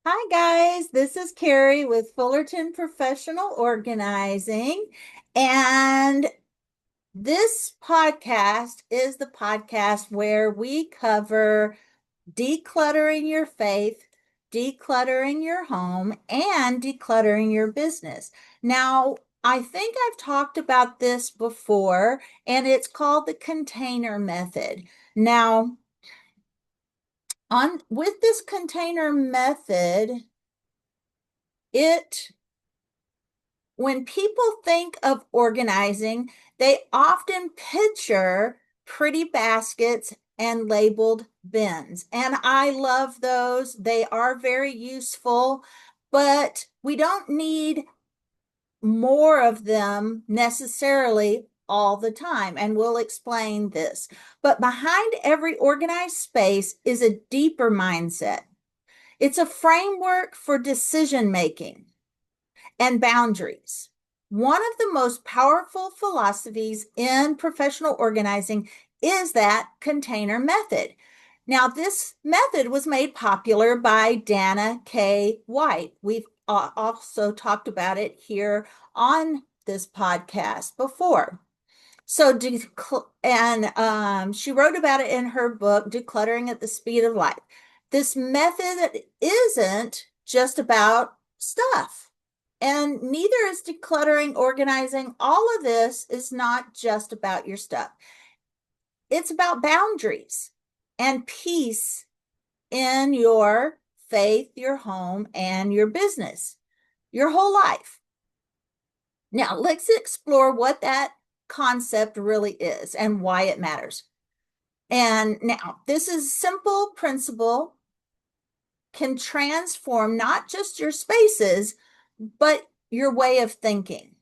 Hi, guys. This is Carrie with Fullerton Professional Organizing. And this podcast is the podcast where we cover decluttering your faith, decluttering your home, and decluttering your business. Now, I think I've talked about this before, and it's called the container method. Now, on with this container method, it when people think of organizing, they often picture pretty baskets and labeled bins. And I love those. They are very useful, but we don't need more of them necessarily all the time. And we'll explain this. But behind every organized space is a deeper mindset. It's a framework for decision making and boundaries. One of the most powerful philosophies in professional organizing is that container method. Now, this method was made popular by Dana K. White. We've also talked about it here on this podcast before. So, she wrote about it in her book, Decluttering at the Speed of Life. This method isn't just about stuff, and neither is decluttering, organizing. All of this is not just about your stuff. It's about boundaries and peace in your faith, your home, and your business, your whole life. Now, let's explore what that concept really is and why it matters. And now, this is simple principle can transform not just your spaces, but your way of thinking.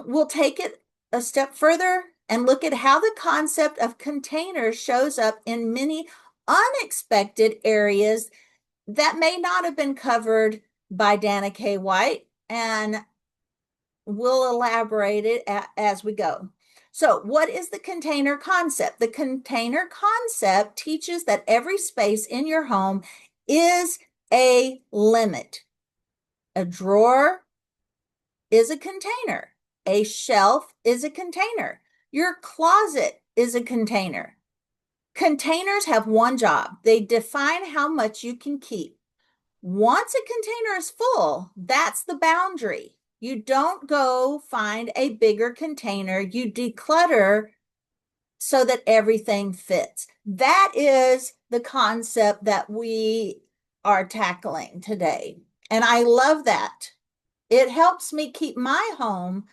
We'll take it a step further and look at how the concept of containers shows up in many unexpected areas that may not have been covered by Dana K. White, and we'll elaborate it as we go. So, what is the container concept? The container concept teaches that every space in your home is a limit. A drawer is a container. A shelf is a container. Your closet is a container. Containers have one job. They define how much you can keep. Once a container is full, that's the boundary. You don't go find a bigger container. You declutter so that everything fits. That is the concept that we are tackling today. And I love that. It helps me keep my home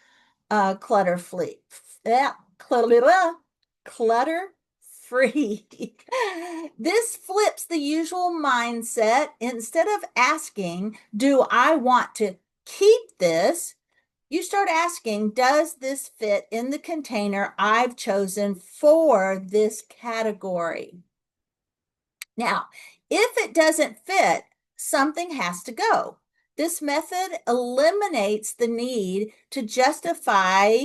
clutter free. Clutter free. This flips the usual mindset. Instead of asking, do I want to keep this? You start asking, does this fit in the container I've chosen for this category? Now, if it doesn't fit, something has to go. This method eliminates the need to justify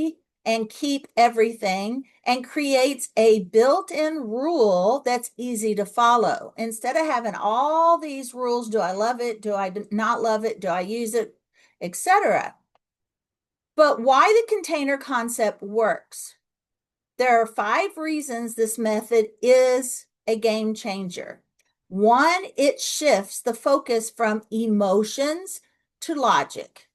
and keep everything and creates a built-in rule that's easy to follow. Instead of having all these rules, do I love it? Do I not love it? Do I use it? Etc. But why the container concept works? There are 5 reasons this method is a game changer. One, it shifts the focus from emotions to logic.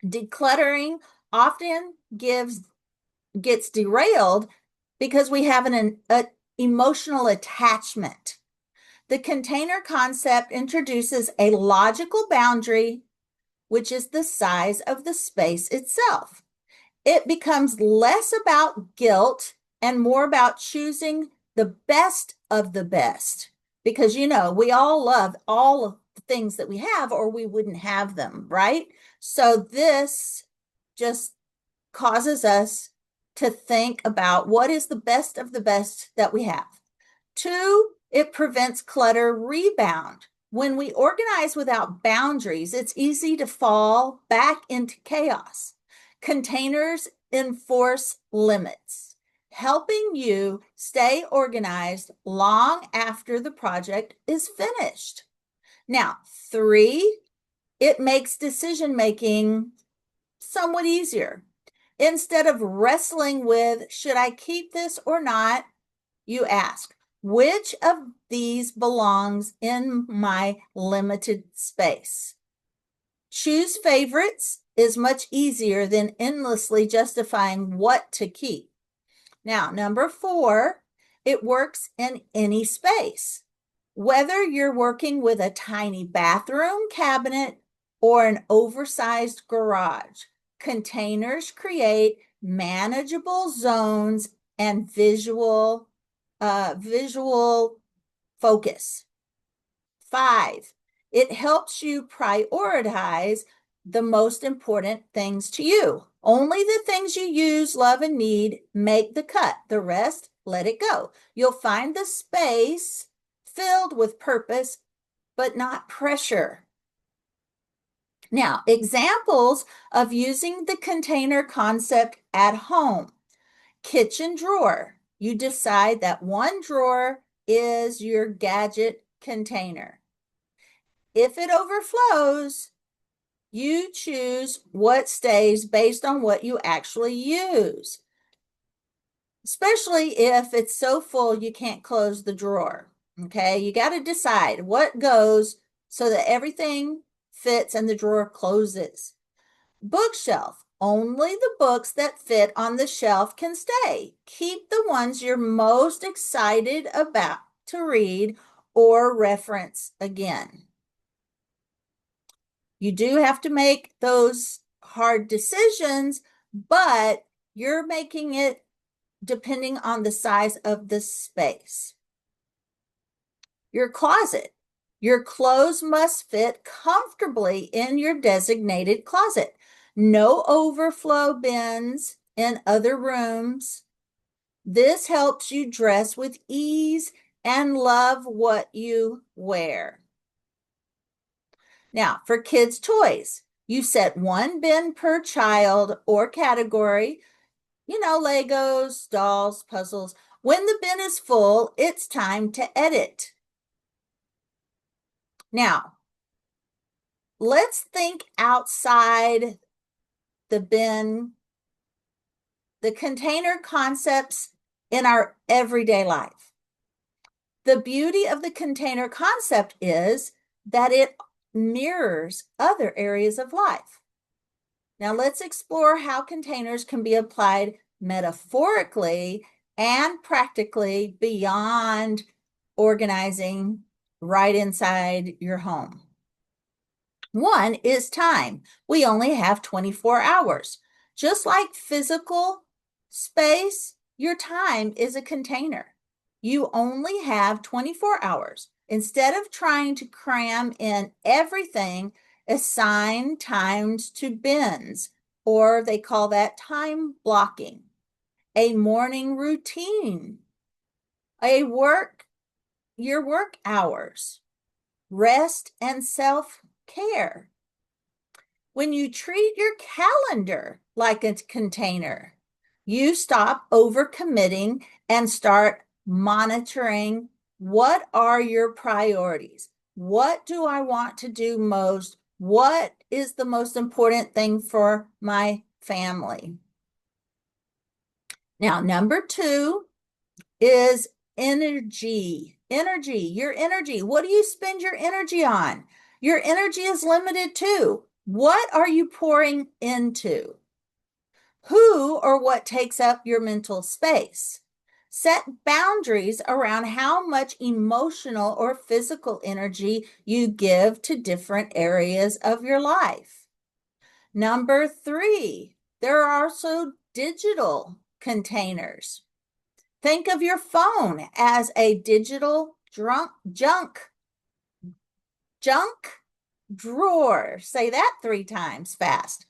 Decluttering often gets derailed because we have an emotional attachment. The container concept introduces a logical boundary, which is the size of the space itself. It becomes less about guilt and more about choosing the best of the best. Because, we all love all of the things that we have, or we wouldn't have them, right? So this just causes us to think about what is the best of the best that we have. 2, it prevents clutter rebound. When we organize without boundaries, it's easy to fall back into chaos. Containers enforce limits. helping you stay organized long after the project is finished. Now, 3, it makes decision making somewhat easier. Instead of wrestling with, should I keep this or not, you ask, which of these belongs in my limited space? Choose favorites is much easier than endlessly justifying what to keep. Now, number 4, it works in any space. Whether you're working with a tiny bathroom cabinet or an oversized garage, containers create manageable zones and visual focus. 5, it helps you prioritize the most important things to you. Only the things you use, love, and need make the cut. The rest, let it go. You'll find the space filled with purpose, but not pressure. Now, examples of using the container concept at home. Kitchen drawer. You decide that one drawer is your gadget container. If it overflows, you choose what stays based on what you actually use, especially if it's so full you can't close the drawer. Okay, you got to decide what goes so that everything fits and the drawer closes. Bookshelf. Only the books that fit on the shelf can stay. Keep the ones you're most excited about to read or reference again. You do have to make those hard decisions, but you're making it depending on the size of the space. Your closet. Your clothes must fit comfortably in your designated closet. No overflow bins in other rooms. This helps you dress with ease and love what you wear. Now, for kids' toys, you set one bin per child or category, Legos, dolls, puzzles. When the bin is full, it's time to edit. Now, let's think outside the bin, the container concepts in our everyday life. The beauty of the container concept is that it mirrors other areas of life. Now let's explore how containers can be applied metaphorically and practically beyond organizing right inside your home. One is time. We only have 24 hours. Just like physical space, your time is a container. You only have 24 hours. Instead of trying to cram in everything, assign times to bins, or they call that time blocking. A morning routine, your work hours, rest and self-care. When you treat your calendar like a container, you stop overcommitting and start monitoring what are your priorities? What do I want to do most? What is the most important thing for my family? Now, number 2 is energy. Energy, your energy. What do you spend your energy on? Your energy is limited too. What are you pouring into? Who or what takes up your mental space? Set boundaries around how much emotional or physical energy you give to different areas of your life. Number 3, there are also digital containers. Think of your phone as a digital junk drawer. Say that 3 times fast.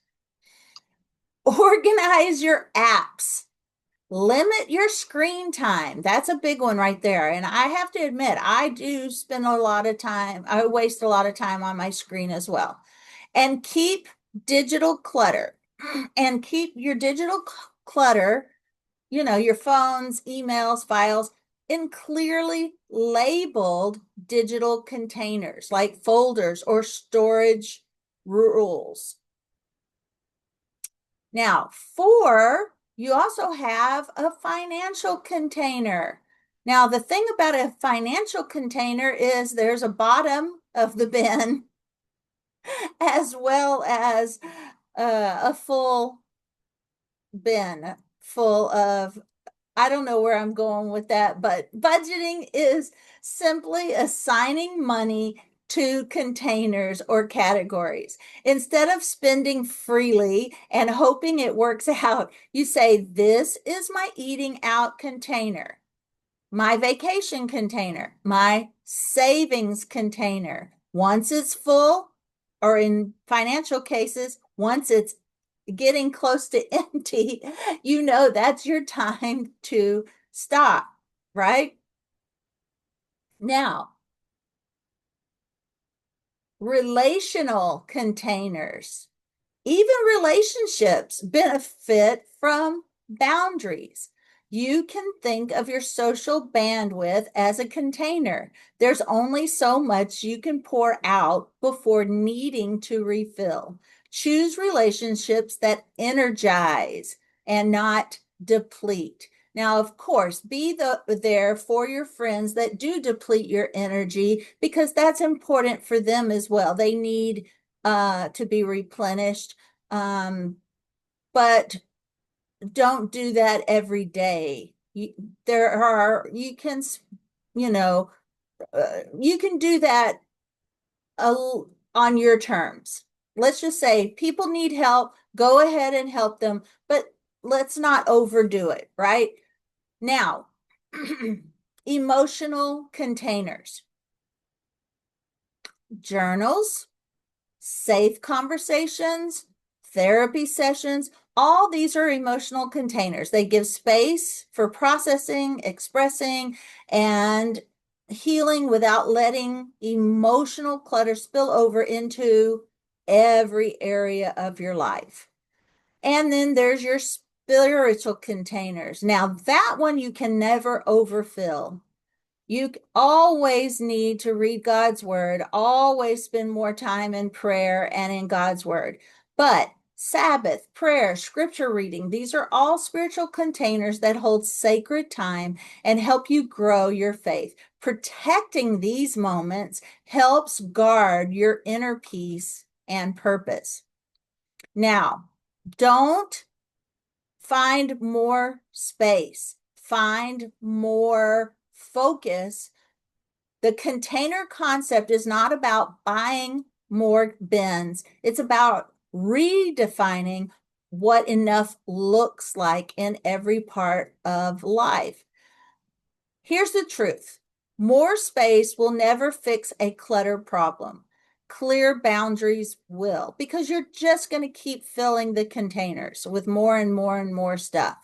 Organize your apps. Limit your screen time. That's a big one right there. And I have to admit, I do spend a lot of time, I waste a lot of time on my screen as well. And keep digital clutter. And keep your digital clutter your phones, emails, files in clearly labeled digital containers like folders or storage rules. Now, 4, you also have a financial container. Now, the thing about a financial container is there's a bottom of the bin as well as a full bin full of, I don't know where I'm going with that, but budgeting is simply assigning money to containers or categories. Instead of spending freely and hoping it works out, you say, this is my eating out container, my vacation container, my savings container. Once it's full, or in financial cases, once it's getting close to empty, that's your time to stop, right? Now, relational containers. Even relationships benefit from boundaries. You can think of your social bandwidth as a container. There's only so much you can pour out before needing to refill. Choose relationships that energize and not deplete. Now, of course, be there for your friends that do deplete your energy, because that's important for them as well. They need to be replenished. But don't do that every day. You can, you can do that on your terms. Let's just say people need help, go ahead and help them, but let's not overdo it, right? Now, emotional containers, journals, safe conversations, therapy sessions, all these are emotional containers. They give space for processing, expressing, and healing without letting emotional clutter spill over into every area of your life. And then there's your spiritual containers. Now, that one you can never overfill. You always need to read God's word, always spend more time in prayer and in God's word. But Sabbath, prayer, scripture reading, these are all spiritual containers that hold sacred time and help you grow your faith. Protecting these moments helps guard your inner peace and purpose. Now, don't find more space, find more focus. The container concept is not about buying more bins. It's about redefining what enough looks like in every part of life. Here's the truth. More space will never fix a clutter problem. Clear boundaries will, because you're just going to keep filling the containers with more and more and more stuff.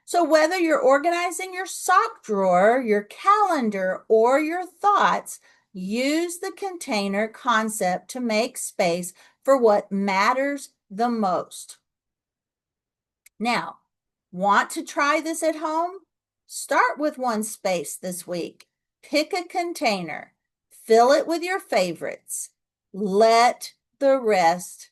So whether you're organizing your sock drawer, your calendar, or your thoughts, use the container concept to make space for what matters the most. Now, want to try this at home? Start with one space this week. Pick a container, fill it with your favorites, let the rest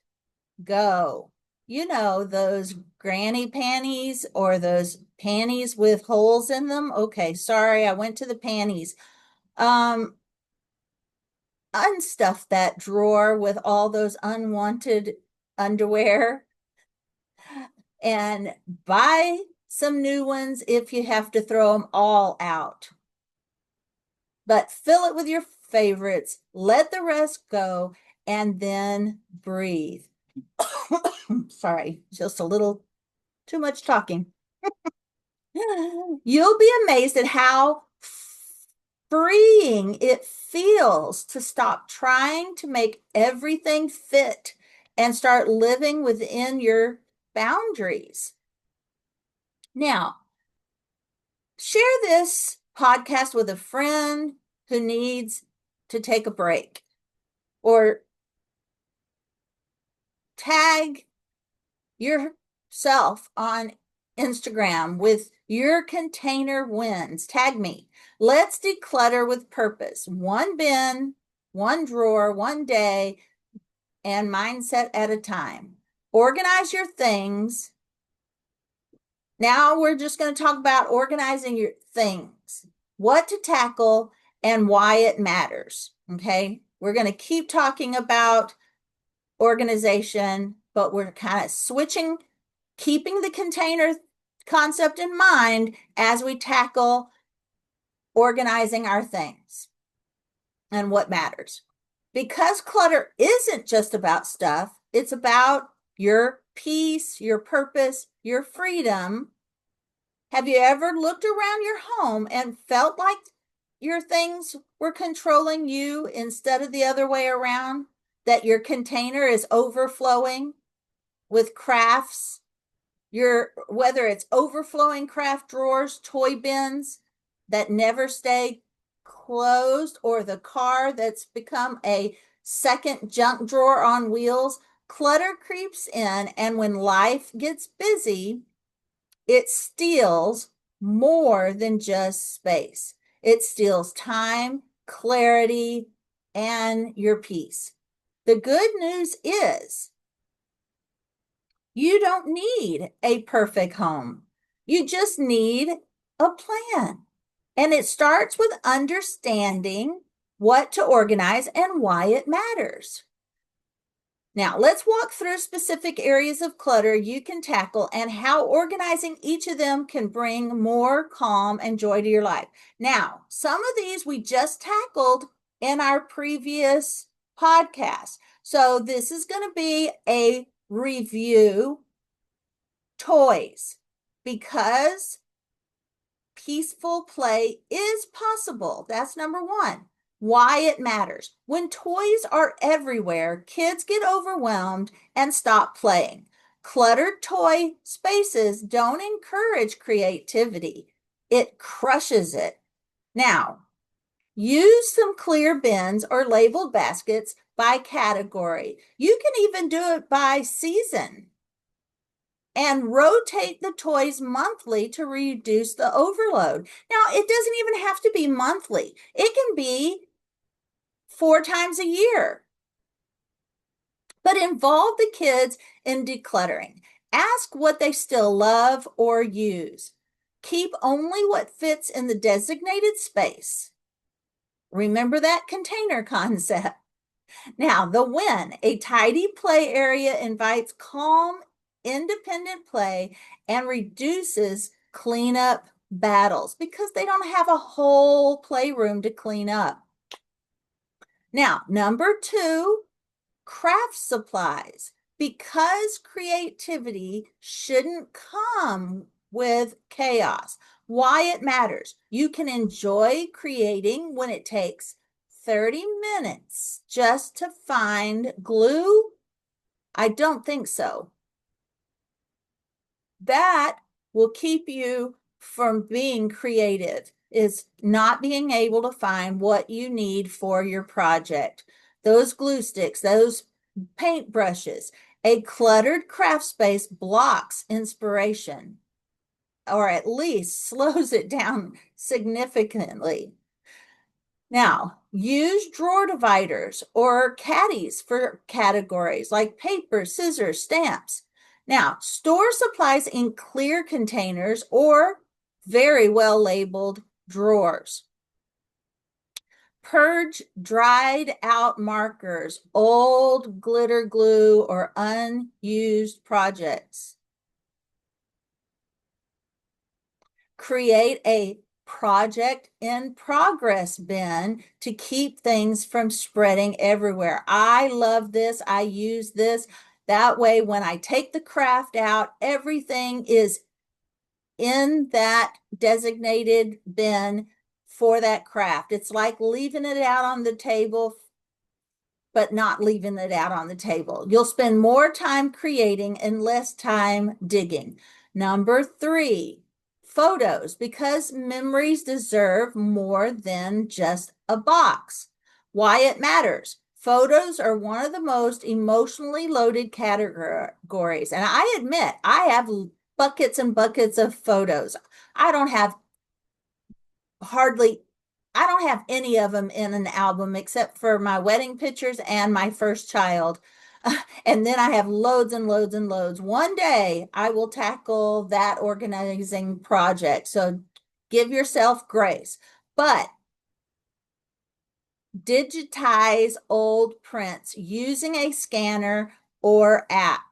go. Those granny panties or those panties with holes in them. Okay, sorry, I went to the panties. Unstuff that drawer with all those unwanted underwear and buy some new ones if you have to throw them all out. But fill it with your favorites, let the rest go, and then breathe. Sorry, just a little too much talking. You'll be amazed at how freeing it feels to stop trying to make everything fit and start living within your boundaries. Now, share this podcast with a friend who needs to take a break, or tag yourself on Instagram with Your container wins. Tag me. Let's declutter with purpose. One bin, one drawer, one day, and mindset at a time. Organize your things. Now we're just going to talk about organizing your things, what to tackle, and why it matters. Okay. We're going to keep talking about organization, but we're kind of switching, keeping the container concept in mind as we tackle organizing our things and what matters. Because clutter isn't just about stuff, it's about your peace, your purpose, your freedom. Have you ever looked around your home and felt like your things were controlling you instead of the other way around? That your container is overflowing with crafts, whether it's overflowing craft drawers, toy bins that never stay closed, or the car that's become a second junk drawer on wheels. Clutter creeps in, and when life gets busy, it steals more than just space. It steals time, clarity, and your peace. The good news is you don't need a perfect home. You just need a plan. And it starts with understanding what to organize and why it matters. Now, let's walk through specific areas of clutter you can tackle and how organizing each of them can bring more calm and joy to your life. Now, some of these we just tackled in our previous podcast. So this is going to be a review. Toys, because peaceful play is possible. That's number one. Why it matters. When toys are everywhere, kids get overwhelmed and stop playing. Cluttered toy spaces don't encourage creativity. It crushes it. Now, use some clear bins or labeled baskets by category. You can even do it by season. And rotate the toys monthly to reduce the overload. Now, it doesn't even have to be monthly. It can be 4 times a year. But involve the kids in decluttering. Ask what they still love or use. Keep only what fits in the designated space. Remember that container concept. Now, the win. A tidy play area invites calm, independent play and reduces cleanup battles because they don't have a whole playroom to clean up. Now, number 2, craft supplies. Because creativity shouldn't come with chaos. Why it matters. You can enjoy creating when it takes 30 minutes just to find glue. I don't think so. That will keep you from being creative, is not being able to find what you need for your project. Those glue sticks, those paint brushes. A cluttered craft space blocks inspiration, or at least slows it down significantly. Now, use drawer dividers or caddies for categories like paper, scissors, stamps. Now, store supplies in clear containers or very well labeled drawers. Purge dried out markers, old glitter glue, or unused projects. Create a project in progress bin to keep things from spreading everywhere. I love this. I use this. That way, when I take the craft out, everything is in that designated bin for that craft. It's like leaving it out on the table, but not leaving it out on the table. You'll spend more time creating and less time digging. Number 3, photos, because memories deserve more than just a box. Why it matters. Photos are one of the most emotionally loaded categories. And I admit, I have buckets and buckets of photos. I don't have hardly, I don't have any of them in an album except for my wedding pictures and my first child. And then I have loads and loads and loads. One day I will tackle that organizing project. So give yourself grace. But digitize old prints using a scanner or app.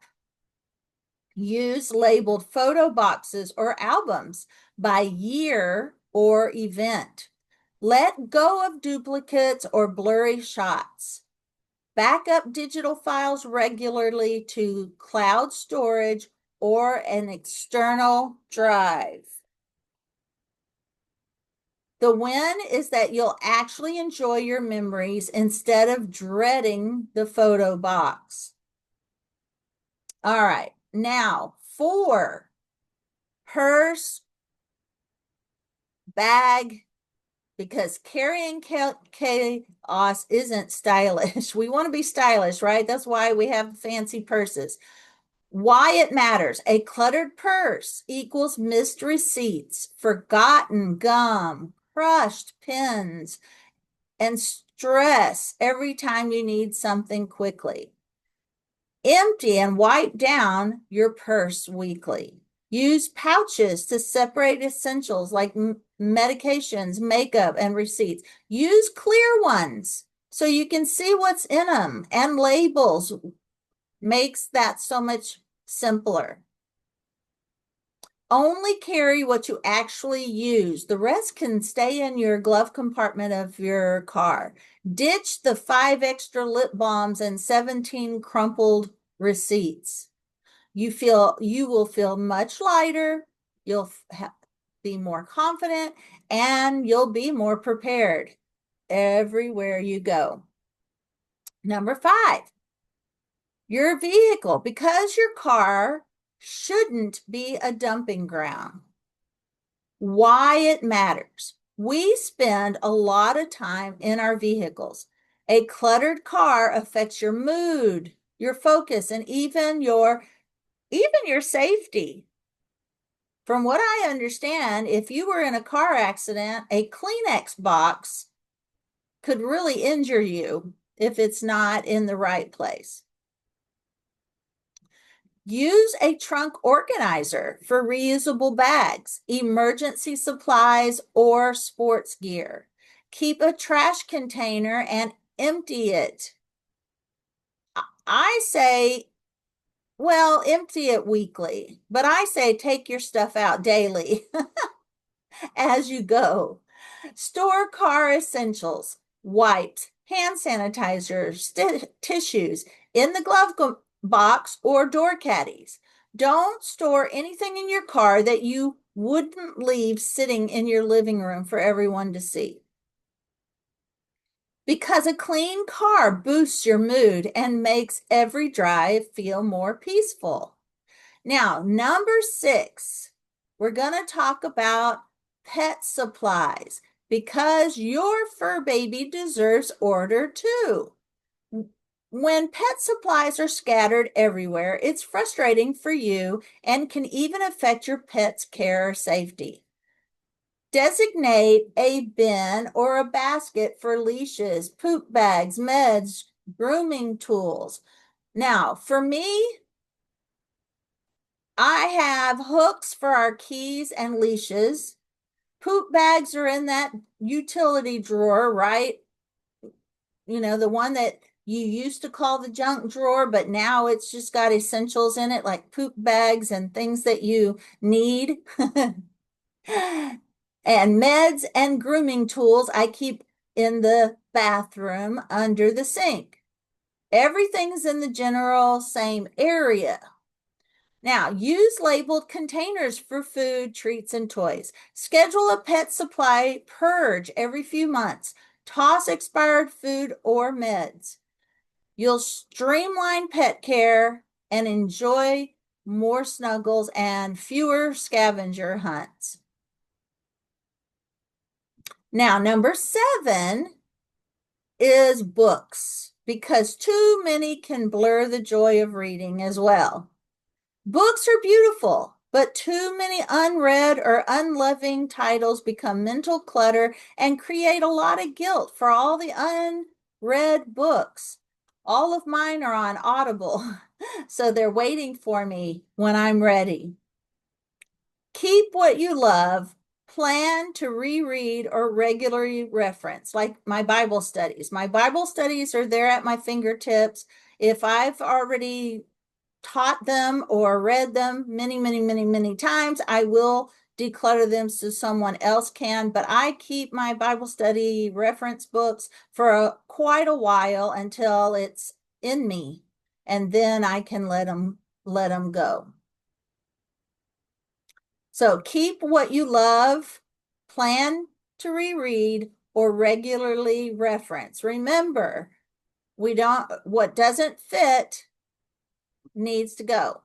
Use labeled photo boxes or albums by year or event. Let go of duplicates or blurry shots. Back up digital files regularly to cloud storage or an external drive. The win is that you'll actually enjoy your memories instead of dreading the photo box. All right, now 4, purse, bag, because carrying chaos isn't stylish. We want to be stylish, right? That's why we have fancy purses. Why it matters. A cluttered purse equals missed receipts, forgotten gum, crushed pens, and stress every time you need something quickly. Empty and wipe down your purse weekly. Use pouches to separate essentials like medications, makeup, and receipts. Use clear ones so you can see what's in them, and labels makes that so much simpler. Only carry what you actually use. The rest can stay in your glove compartment of your car. Ditch the 5 extra lip balms and 17 crumpled receipts. You will feel much lighter. You'll be more confident, and you'll be more prepared everywhere you go. Number 5, your vehicle, because your car shouldn't be a dumping ground. Why it matters. We spend a lot of time in our vehicles. A cluttered car affects your mood, your focus, and even your safety. From what I understand, if you were in a car accident, a Kleenex box could really injure you if it's not in the right place. Use a trunk organizer for reusable bags, emergency supplies, or sports gear. Keep a trash container and empty it. I say, well, empty it weekly, but I say take your stuff out daily as you go. Store car essentials, wipes, hand sanitizers, tissues in the glove box or door caddies. Don't store anything in your car that you wouldn't leave sitting in your living room for everyone to see. Because a clean car boosts your mood and makes every drive feel more peaceful. Now, number 6, we're going to talk about pet supplies, because your fur baby deserves order too. When pet supplies are scattered everywhere, it's frustrating for you and can even affect your pet's care or safety. Designate a bin or a basket for leashes, poop bags, meds, grooming tools. Now, for me, I have hooks for our keys and leashes. Poop bags are in that utility drawer, right? You know, the one that you used to call the junk drawer, but now it's just got essentials in it, like poop bags and things that you need. And meds and grooming tools I keep in the bathroom under the sink. Everything's in the general same area. Now, use labeled containers for food, treats, and toys. Schedule a pet supply purge every few months. Toss expired food or meds. You'll streamline pet care and enjoy more snuggles and fewer scavenger hunts. Now, number 7 is books, because too many can blur the joy of reading as well. Books are beautiful, But too many unread or unloving titles become mental clutter and create a lot of guilt for all the unread books. All of mine are on Audible, so they're waiting for me when I'm ready. Keep what you love. Plan to reread or regularly reference, like my Bible studies. My Bible studies are there at my fingertips. If I've already taught them or read them many, many, many, many times, I will declutter them so someone else can. But I keep my Bible study reference books for quite a while until it's in me, and then I can let them go. So keep what you love, plan to reread, or regularly reference. Remember, what doesn't fit needs to go.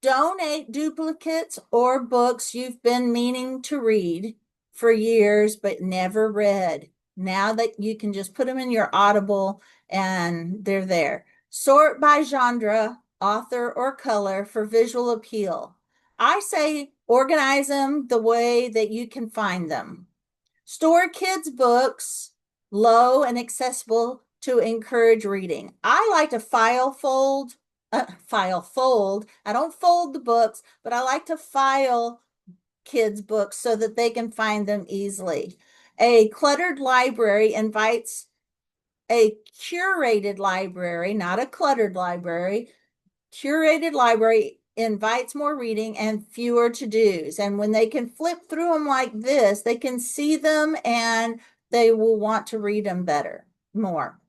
Donate duplicates or books you've been meaning to read for years but never read. Now that you can just put them in your Audible and they're there. Sort by genre, author, or color for visual appeal. I say organize them the way that you can find them. Store kids' books low and accessible to encourage reading. I like to file fold. I don't fold the books, but I like to file kids' books so that they can find them easily. A cluttered library invites a curated library, not a cluttered library. Curated library invites more reading and fewer to-dos. And when they can flip through them like this, they can see them and they will want to read them more.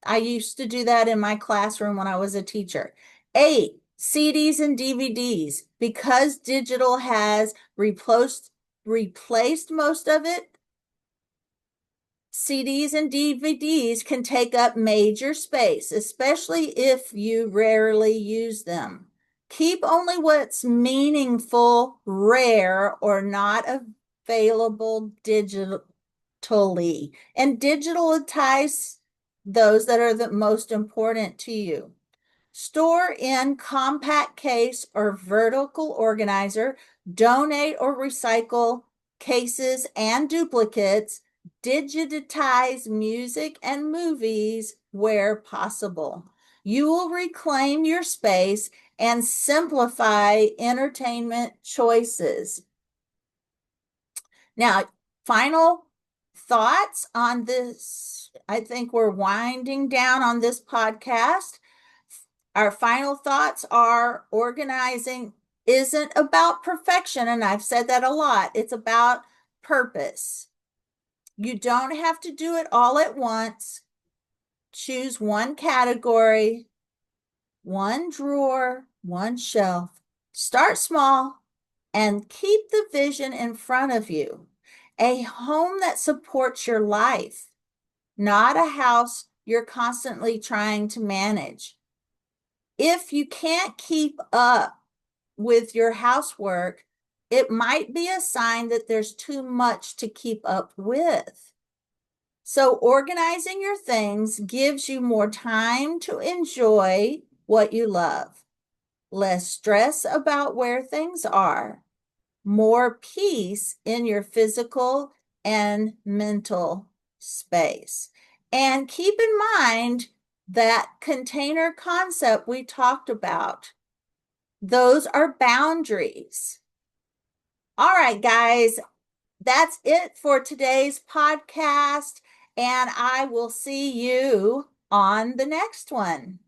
I used to do that in my classroom when I was a teacher. 8, CDs and DVDs. Because digital has replaced most of it, CDs and DVDs can take up major space, especially if you rarely use them. Keep only what's meaningful, rare, or not available digitally, and digitalize those that are the most important to you. Store in compact case or vertical organizer. Donate or recycle cases and duplicates. Digitize music and movies where possible. You will reclaim your space and simplify entertainment choices. Now, final thoughts on this. I think we're winding down on this podcast. Our final thoughts are organizing isn't about perfection, and I've said that a lot. It's about purpose. You don't have to do it all at once. Choose one category, one drawer, one shelf. Start small and keep the vision in front of you. A home that supports your life, not a house you're constantly trying to manage. If you can't keep up with your housework, it might be a sign that there's too much to keep up with. So organizing your things gives you more time to enjoy what you love, less stress about where things are, more peace in your physical and mental space. And keep in mind that container concept we talked about. Those are boundaries. All right, guys, that's it for today's podcast, and I will see you on the next one.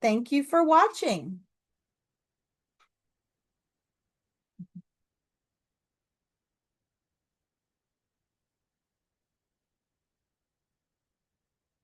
Thank you for watching.